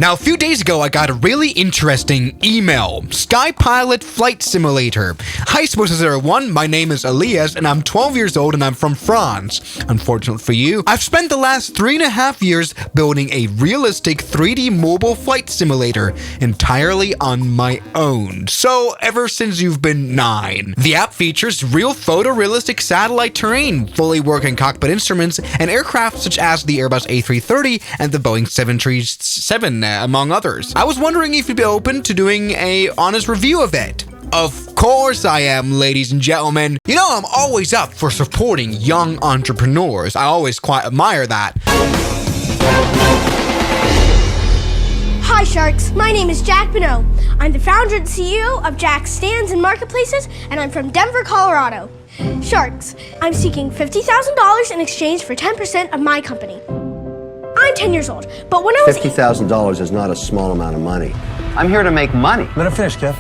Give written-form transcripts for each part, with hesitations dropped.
Now, a few days ago, I got a really interesting email. Sky Pilot Flight Simulator. Hi, Supposed 01. My name is Elias, and I'm 12 years old, and I'm from France. Unfortunately for you, I've spent the last 3.5 years building a realistic 3D mobile flight simulator entirely on my own. So, ever since you've been 9. The app features real photorealistic satellite terrain, fully working cockpit instruments, and aircraft such as the Airbus A330 and the Boeing 737, among others. I was wondering if you'd be open to doing a honest review of it. Of course I am, ladies and gentlemen. You know, I'm always up for supporting young entrepreneurs. I always quite admire that. Hi Sharks, my name is Jack Bonneau. I'm the founder and CEO of Jack's Stands and Marketplaces, and I'm from Denver, Colorado. Sharks, I'm seeking $50,000 in exchange for 10% of my company. I'm 10 years old, but when I was $50,000 is not a small amount of money. I'm here to make money. Let him finish, Kev.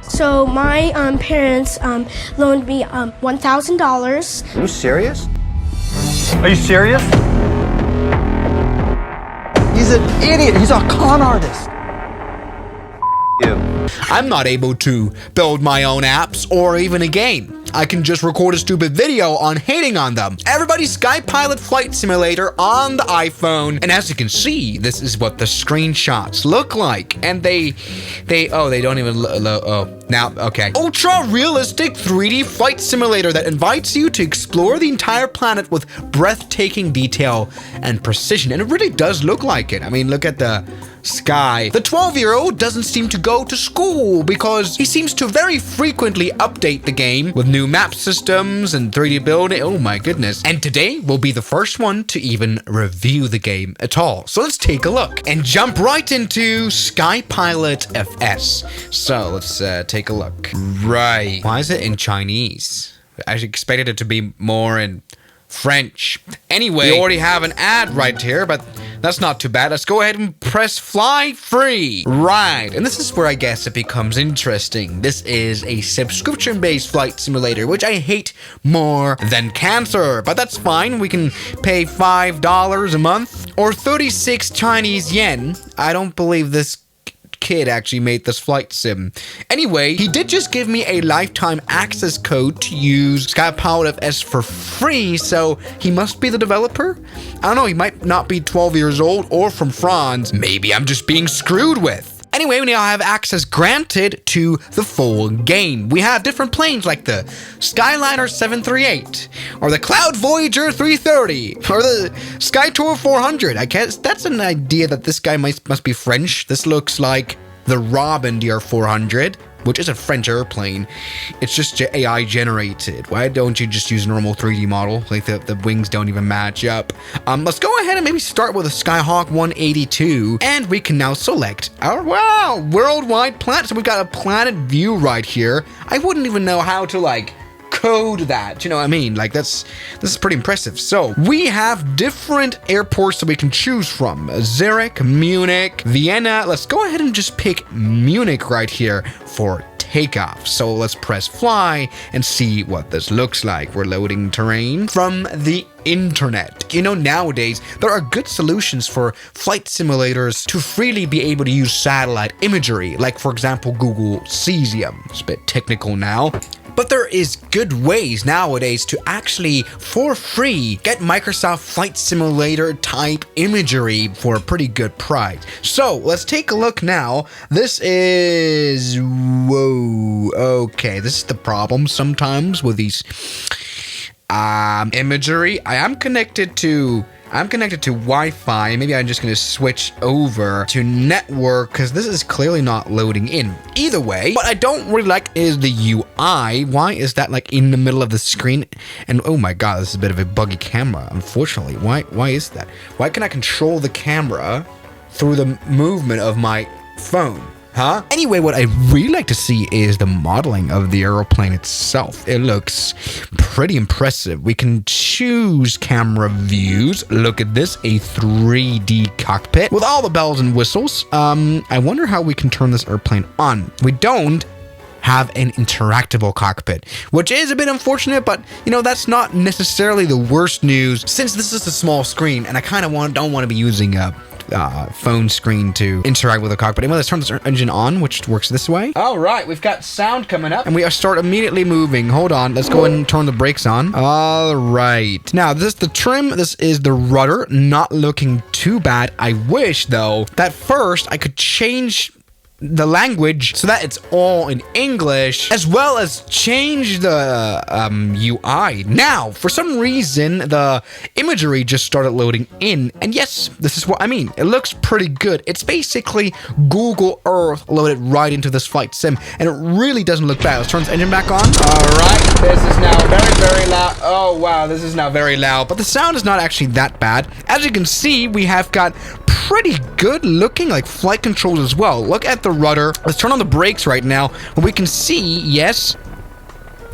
So my parents loaned me $1,000. Are you serious? Are you serious? He's an idiot. He's a con artist. You. I'm not able to build my own apps or even a game. I can just record a stupid video on hating on them. Everybody's Sky Pilot Flight Simulator on the iPhone. And as you can see, this is what the screenshots look like. And they don't even, now, okay. Ultra realistic 3D flight simulator that invites you to explore the entire planet with breathtaking detail and precision. And it really does look like it. I mean, look at the sky. The 12-year-old doesn't seem to go to school because he seems to very frequently update the game with new map systems and 3D building. Oh my goodness. And today will be the first one to even review the game at all. So let's take a look and jump right into Sky Pilot FS. So let's take a look. Right. Why is it in Chinese? I expected it to be more in French. Anyway, we already have an ad right here, but that's not too bad. Let's go ahead and press fly free. Right, and this is where I guess it becomes interesting. This is a subscription-based flight simulator, which I hate more than cancer, but that's fine. We can pay $5 a month or 36 Chinese yen. I don't believe this kid actually made this flight sim. Anyway, he did just give me a lifetime access code to use Sky Pilot FS for free, so he must be the developer? I don't know, he might not be 12 years old or from France. Maybe I'm just being screwed with. Anyway, we now have access granted to the full game. We have different planes like the Skyliner 738, or the Cloud Voyager 330, or the Skytour 400. I guess that's an idea that this guy must be French. This looks like the Robin DR400, which is a French airplane. It's just AI generated. Why don't you just use a normal 3D model? Like the wings don't even match up. Let's go ahead and maybe start with a Skyhawk 182, and we can now select our, wow, worldwide planet. So we've got a planet view right here. I wouldn't even know how to like code that, you know what I mean? Like this is pretty impressive. So we have different airports that we can choose from. Zurich, Munich, Vienna. Let's go ahead and just pick Munich right here for takeoff. So let's press fly and see what this looks like. We're loading terrain from the internet. You know, nowadays there are good solutions for flight simulators to freely be able to use satellite imagery, like for example Google Cesium. It's a bit technical now, but there is good ways nowadays to actually, for free, get Microsoft Flight Simulator type imagery for a pretty good price. So let's take a look now. This is, whoa, okay, this is the problem sometimes with these imagery. I am connected to Wi-Fi. Maybe I'm just going to switch over to network because this is clearly not loading in. Either way, what I don't really like is the UI. Why is that like in the middle of the screen? And oh my god, this is a bit of a buggy camera, unfortunately. Why is that? Why can I control the camera through the movement of my phone? Huh? Anyway, what I really like to see is the modeling of the aeroplane itself. It looks pretty impressive. We can choose camera views. Look at this, a 3D cockpit with all the bells and whistles. I wonder how we can turn this airplane on. We don't have an interactable cockpit, which is a bit unfortunate, but you know, that's not necessarily the worst news since this is a small screen and I kind of don't want to be using a phone screen to interact with the cockpit. Anyway, let's turn this engine on, which works this way. All right, we've got sound coming up and we start immediately moving. Hold on, let's go and turn the brakes on. All right, now this is the trim, this is the rudder, not looking too bad. I wish though that first I could change the language so that it's all in English, as well as change the UI. Now, for some reason, the imagery just started loading in, and yes, this is what I mean. It looks pretty good. It's basically Google Earth loaded right into this flight sim, and it really doesn't look bad. Let's turn this engine back on. All right, this is now very, very loud. Oh, wow, this is now very loud, but the sound is not actually that bad. As you can see, we have got pretty good looking like flight controls as well. Look at the rudder. Let's turn on the brakes right now. We can see, yes.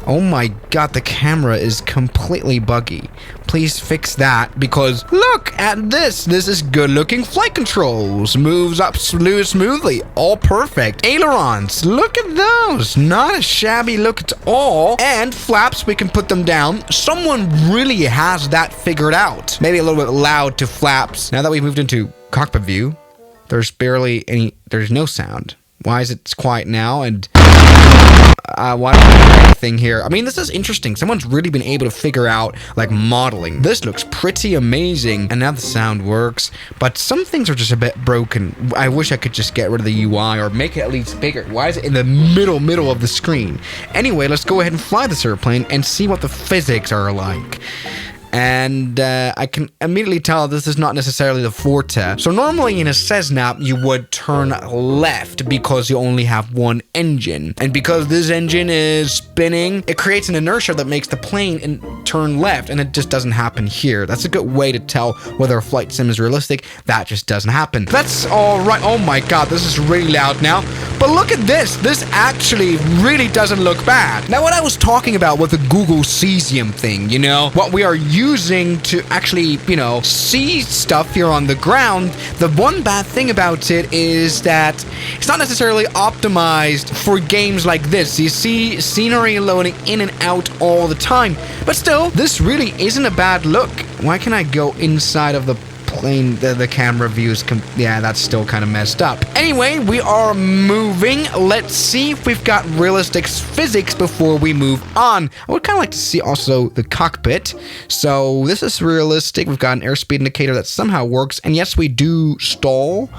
Oh my god, the camera is completely buggy. Please fix that, because look at this. This is good looking flight controls. Moves up smoothly. All perfect. Ailerons. Look at those. Not a shabby look at all. And flaps, we can put them down. Someone really has that figured out. Maybe a little bit loud to flaps. Now that we've moved into cockpit view, there's no sound. Why is it quiet now? And why don't we do anything here? I mean, this is interesting. Someone's really been able to figure out like modeling. This looks pretty amazing, and now the sound works, but some things are just a bit broken. I wish I could just get rid of the UI or make it at least bigger. Why is it in the middle of the screen? Anyway, let's go ahead and fly this airplane and see what the physics are like. And I can immediately tell this is not necessarily the Forte. So normally in a Cessna, you would turn left because you only have one engine. And because this engine is spinning, it creates an inertia that makes the plane turn left, and it just doesn't happen here. That's a good way to tell whether a flight sim is realistic. That just doesn't happen. That's all right. Oh my god, this is really loud now. But look at this. This actually really doesn't look bad. Now, what I was talking about with the Google Cesium thing, you know, what we are using to actually, you know, see stuff here on the ground, the one bad thing about it is that it's not necessarily optimized for games like this. You see scenery loading in and out all the time, but still, this really isn't a bad look. Why can I go inside of the plane? The camera views, yeah, that's still kind of messed up. Anyway, we are moving. Let's see if we've got realistic physics before we move on. I would kind of like to see also the cockpit. So this is realistic. We've got an airspeed indicator that somehow works, and yes, we do stall.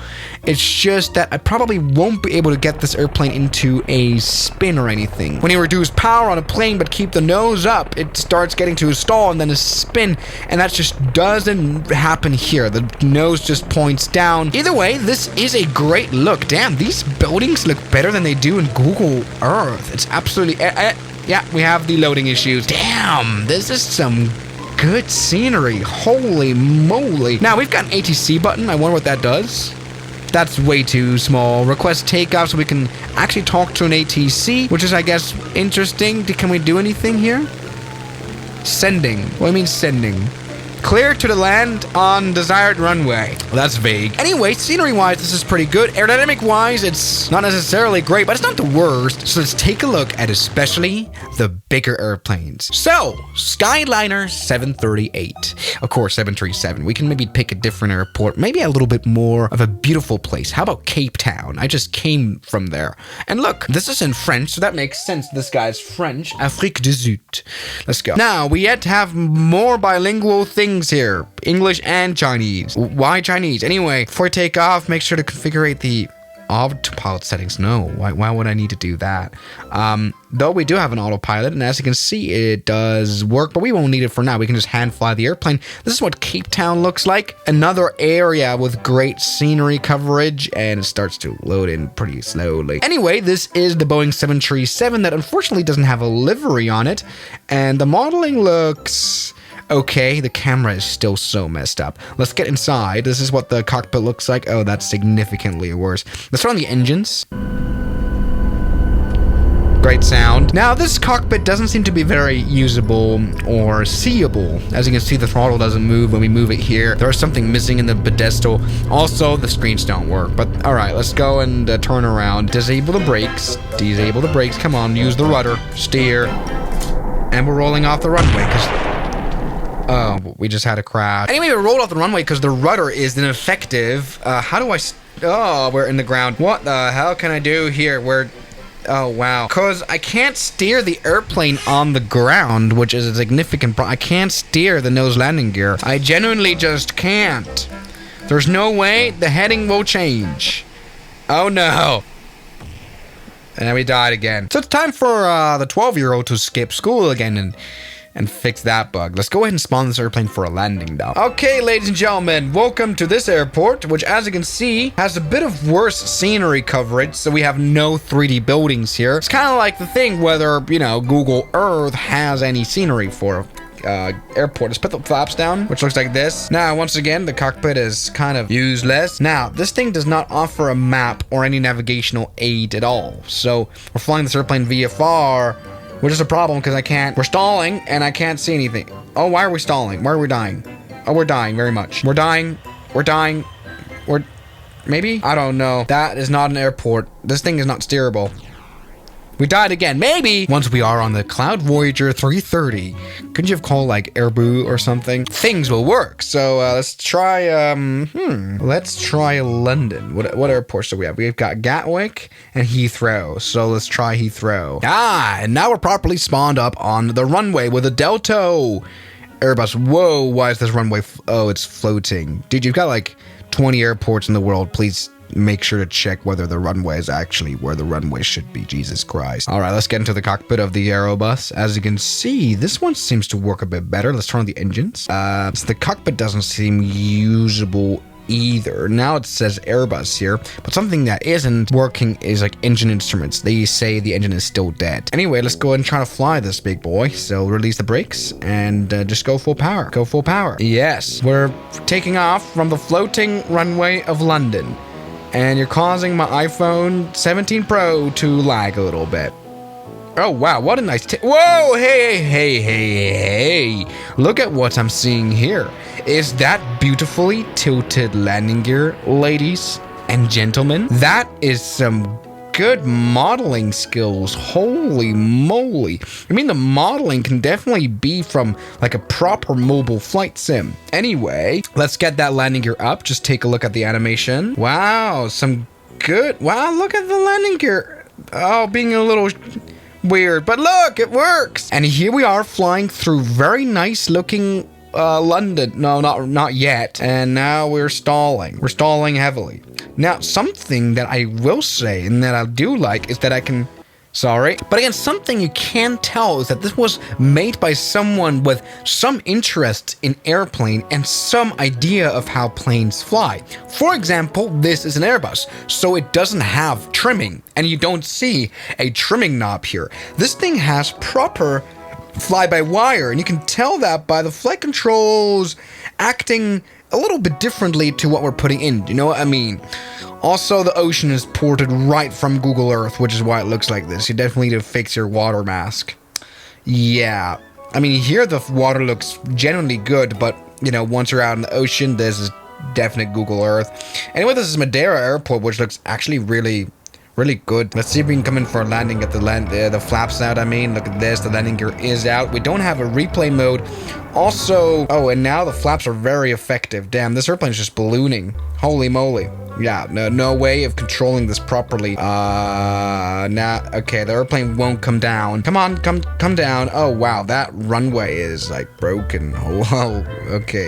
It's just that I probably won't be able to get this airplane into a spin or anything. When you reduce power on a plane but keep the nose up, it starts getting to a stall and then a spin, and that just doesn't happen here. The nose just points down. Either way, this is a great look. Damn, these buildings look better than they do in Google Earth. It's absolutely... yeah, we have the loading issues. Damn, this is some good scenery. Holy moly. Now, we've got an ATC button. I wonder what that does. That's way too small. Request takeoff so we can actually talk to an ATC, which is, I guess, interesting. Can we do anything here? Sending. What do you mean sending? Clear to the land on desired runway. Well, that's vague. Anyway, scenery-wise, this is pretty good. Aerodynamic-wise, it's not necessarily great, but it's not the worst. So let's take a look at especially the bigger airplanes. So, Skyliner 738. Of course, 737. We can maybe pick a different airport, maybe a little bit more of a beautiful place. How about Cape Town? I just came from there. And look, this is in French, so that makes sense. This guy's French. Afrique du Sud. Let's go. Now, we yet have more bilingual things here, English and Chinese. Why Chinese? Anyway, before I take off, make sure to configure the autopilot settings. No, why would I need to do that? Though we do have an autopilot, and as you can see, it does work, but we won't need it for now. We can just hand fly the airplane. This is what Cape Town looks like. Another area with great scenery coverage, and it starts to load in pretty slowly. Anyway, this is the Boeing 737 that unfortunately doesn't have a livery on it, and the modeling looks... okay, the camera is still so messed up. Let's get inside. This is what the cockpit looks like. Oh, that's significantly worse. Let's turn on the engines. Great sound. Now, this cockpit doesn't seem to be very usable or seeable. As you can see, the throttle doesn't move when we move it here. There's something missing in the pedestal. Also, the screens don't work. But all right, let's go and turn around. Disable the brakes. Disable the brakes. Come on, use the rudder. Steer. And we're rolling off the runway because... Oh, we just had a crash. Anyway, we rolled off the runway because the rudder is ineffective. How do I... Oh, we're in the ground. What the hell can I do here? Oh, wow. Because I can't steer the airplane on the ground, which is a significant problem. I can't steer the nose landing gear. I genuinely just can't. There's no way the heading will change. Oh, no. And we died again. So it's time for the 12-year-old to skip school again and fix that bug. Let's go ahead and spawn this airplane for a landing now. Okay, ladies and gentlemen, welcome to this airport, which, as you can see, has a bit of worse scenery coverage, so we have no 3D buildings here. It's kind of like the thing whether, you know, Google Earth has any scenery for airport. Let's put the flaps down, which looks like this. Now, once again, the cockpit is kind of useless. Now, this thing does not offer a map or any navigational aid at all, so we're flying this airplane VFR, which is a problem because we're stalling and I can't see anything. Oh, why are we stalling? Why are we dying? Oh, we're dying very much. We're dying. Maybe? I don't know. That is not an airport. This thing is not steerable. We died again. Maybe once we are on the Cloud Voyager 330, couldn't you have called like Airbu or something? Things will work. So let's try. Let's try London. What airports do we have? We've got Gatwick and Heathrow. So let's try Heathrow. And now we're properly spawned up on the runway with a Delta Airbus. Whoa! Why is this runway? Oh, it's floating, dude. You've got like 20 airports in the world. Please make sure to check whether the runway is actually where the runway should be. Jesus Christ. All right, let's get into the cockpit of the Aerobus. As you can see, this one seems to work a bit better. Let's turn on the engines. So the cockpit doesn't seem usable either. Now it says Airbus here, but something that isn't working is like engine instruments. They say the engine is still dead. Anyway, let's go ahead and try to fly this big boy. So release the brakes and just go full power. Go full power. Yes, we're taking off from the floating runway of London. And you're causing my iPhone 17 Pro to lag a little bit. Oh, wow. What a nice... Whoa! Hey. Look at what I'm seeing here. Is that beautifully tilted landing gear, ladies and gentlemen? That is some good modeling skills. Holy moly. I mean, the modeling can definitely be from like a proper mobile flight sim. Anyway, let's get that landing gear up. Just take a look at the animation. Wow, some good... Wow, look at the landing gear. Oh, being a little weird, but look, it works. And here we are flying through very nice looking London. No, not yet. And now we're stalling. We're stalling heavily. Now, something that I will say and that I do like is that I can... Sorry. But again, something you can tell is that this was made by someone with some interest in airplane and some idea of how planes fly. For example, this is an Airbus, so it doesn't have trimming, and you don't see a trimming knob here. This thing has proper fly-by-wire, and you can tell that by the flight controls acting a little bit differently to what we're putting in. Do you know what I mean? Also, the ocean is ported right from Google Earth, which is why it looks like this. You definitely need to fix your water mask. Yeah. I mean, here the water looks genuinely good, but, you know, once you're out in the ocean, this is definite Google Earth. Anyway, this is Madeira Airport, which looks actually really good. Let's see if we can come in for a landing. Get the flaps out. I mean, look at this. The landing gear is out. We don't have a replay mode. Also, oh, and now the flaps are very effective. Damn, this airplane is just ballooning. Holy moly. Yeah, no way of controlling this properly. Okay, the airplane won't come down. Come on, come down. Oh, wow, that runway is like broken. Oh, okay.